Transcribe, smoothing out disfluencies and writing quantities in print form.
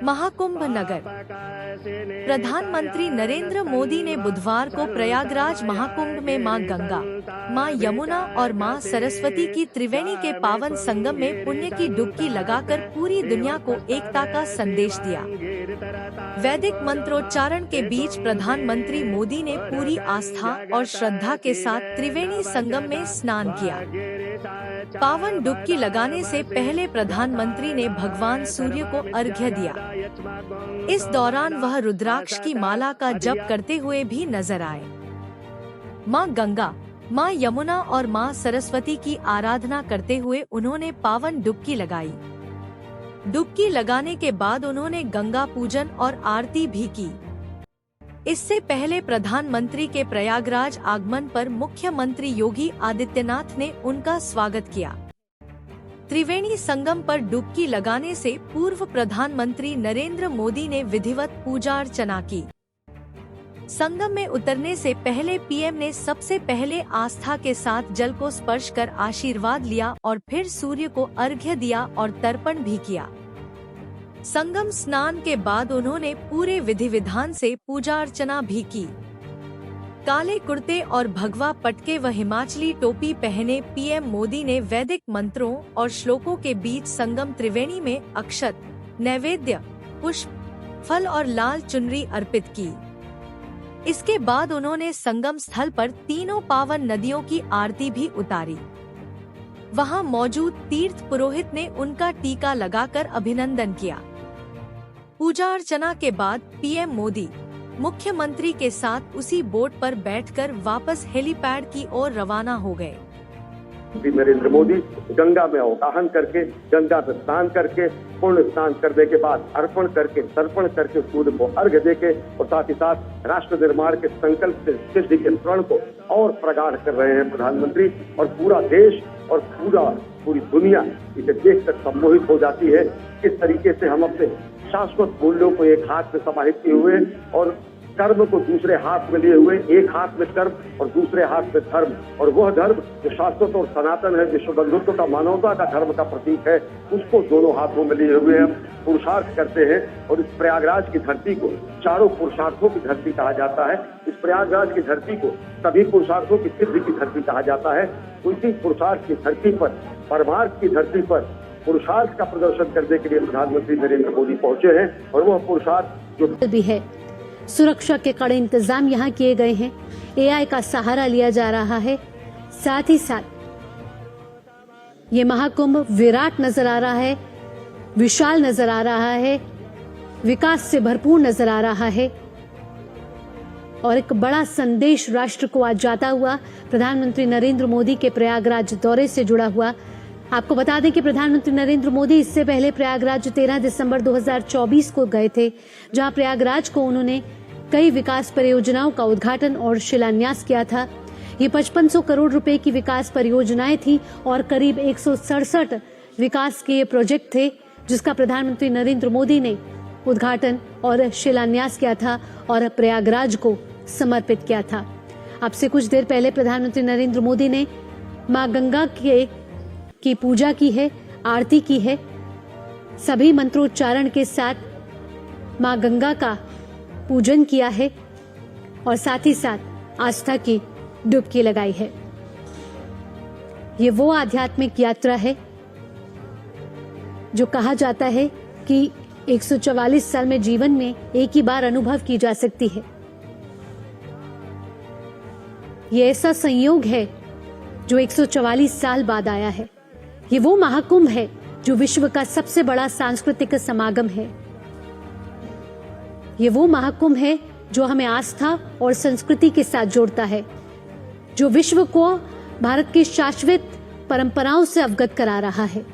महाकुंभ नगर। प्रधानमंत्री नरेंद्र मोदी ने बुधवार को प्रयागराज महाकुंभ में मां गंगा, मां यमुना और मां सरस्वती की त्रिवेणी के पावन संगम में पुण्य की डुबकी लगाकर पूरी दुनिया को एकता का संदेश दिया। वैदिक मंत्रोच्चारण के बीच प्रधानमंत्री मोदी ने पूरी आस्था और श्रद्धा के साथ त्रिवेणी संगम में स्नान किया। पावन डुबकी लगाने से पहले प्रधानमंत्री ने भगवान सूर्य को अर्घ्य दिया। इस दौरान वह रुद्राक्ष की माला का जप करते हुए भी नजर आए। मां गंगा, मां यमुना और मां सरस्वती की आराधना करते हुए उन्होंने पावन डुबकी लगाई। डुबकी लगाने के बाद उन्होंने गंगा पूजन और आरती भी की। इससे पहले प्रधानमंत्री के प्रयागराज आगमन पर मुख्यमंत्री योगी आदित्यनाथ ने उनका स्वागत किया। त्रिवेणी संगम पर डुबकी लगाने से पूर्व प्रधानमंत्री नरेंद्र मोदी ने विधिवत पूजा अर्चना की। संगम में उतरने से पहले पीएम ने सबसे पहले आस्था के साथ जल को स्पर्श कर आशीर्वाद लिया और फिर सूर्य को अर्घ्य दिया और तर्पण भी किया। संगम स्नान के बाद उन्होंने पूरे विधि विधान से पूजा अर्चना भी की। काले कुर्ते और भगवा पटके व हिमाचली टोपी पहने पीएम मोदी ने वैदिक मंत्रों और श्लोकों के बीच संगम त्रिवेणी में अक्षत, नैवेद्य, पुष्प, फल और लाल चुनरी अर्पित की। इसके बाद उन्होंने संगम स्थल पर तीनों पावन नदियों की आरती भी उतारी। वहां मौजूद तीर्थ पुरोहित ने उनका टीका लगाकर अभिनंदन किया। पूजा अर्चना के बाद पीएम मोदी मुख्यमंत्री के साथ उसी बोट पर बैठकर वापस हेलीपैड की ओर रवाना हो गए। नरेंद्र मोदी गंगा में अवगाहन करके, गंगा में स्नान करके, पूर्ण स्नान करने के बाद अर्पण करके, तर्पण करके सूर्य को अर्घ्य देके और साथ ही साथ राष्ट्र निर्माण के संकल्प से सिद्धि के प्रण को और प्रगाढ़ कर रहे हैं प्रधानमंत्री। और पूरा देश और पूरी दुनिया इसे देखकर सम्मोहित हो जाती है। किस तरीके से हम अपने शाश्वत मूल्यों को एक हाथ में समाहित किए हुए और कर्म को दूसरे हाथ में लिए हुए, एक हाथ में कर्म और दूसरे हाथ में धर्म, और वह धर्म जो शाश्वत और सनातन है, विश्व बंधुत्व का, मानवता का धर्म का प्रतीक है, उसको दोनों हाथों में लिए हुए हम पुरुषार्थ करते हैं। और इस प्रयागराज की धरती को चारों पुरुषार्थों की धरती कहा जाता है। इस प्रयागराज की धरती को सभी पुरुषार्थों की सिद्धि की धरती कहा जाता है। उसी पुरुषार्थ की धरती पर, परमार्थ की धरती पर पुरुषार्थ का प्रदर्शन करने के लिए प्रधानमंत्री नरेंद्र मोदी पहुंचे हैं। और वह पुरुषार्थ जो भी है, सुरक्षा के कड़े इंतजाम यहाँ किए गए हैं। एआई का सहारा लिया जा रहा है। साथ ही साथ ये महाकुंभ विराट नजर आ रहा है, विशाल नजर आ रहा है, विकास से भरपूर नजर आ रहा है और एक बड़ा संदेश राष्ट्र को आज जाता हुआ प्रधानमंत्री नरेंद्र मोदी के प्रयागराज दौरे से जुड़ा हुआ। आपको बता दें कि प्रधानमंत्री नरेंद्र मोदी इससे पहले प्रयागराज 13 दिसंबर 2024 को गए थे, जहां प्रयागराज को उन्होंने कई विकास परियोजनाओं का उद्घाटन और शिलान्यास किया था। ये 5500 करोड़ रुपए की विकास परियोजनाएं थी और करीब 167 विकास के प्रोजेक्ट थे, जिसका प्रधानमंत्री नरेंद्र मोदी ने उद्घाटन और शिलान्यास किया था और प्रयागराज को समर्पित किया था। अब से कुछ देर पहले प्रधानमंत्री नरेंद्र मोदी ने मां गंगा की पूजा की है, आरती की है। सभी मंत्रोच्चारण के साथ मां गंगा का पूजन किया है और साथ ही साथ आस्था की डुबकी लगाई है। ये वो आध्यात्मिक यात्रा है जो कहा जाता है कि 144 साल में जीवन में एक ही बार अनुभव की जा सकती है। ये ऐसा संयोग है जो 144 साल बाद आया है। ये वो महाकुंभ है जो विश्व का सबसे बड़ा सांस्कृतिक समागम है। ये वो महाकुंभ है जो हमें आस्था और संस्कृति के साथ जोड़ता है, जो विश्व को भारत की शाश्वत परंपराओं से अवगत करा रहा है।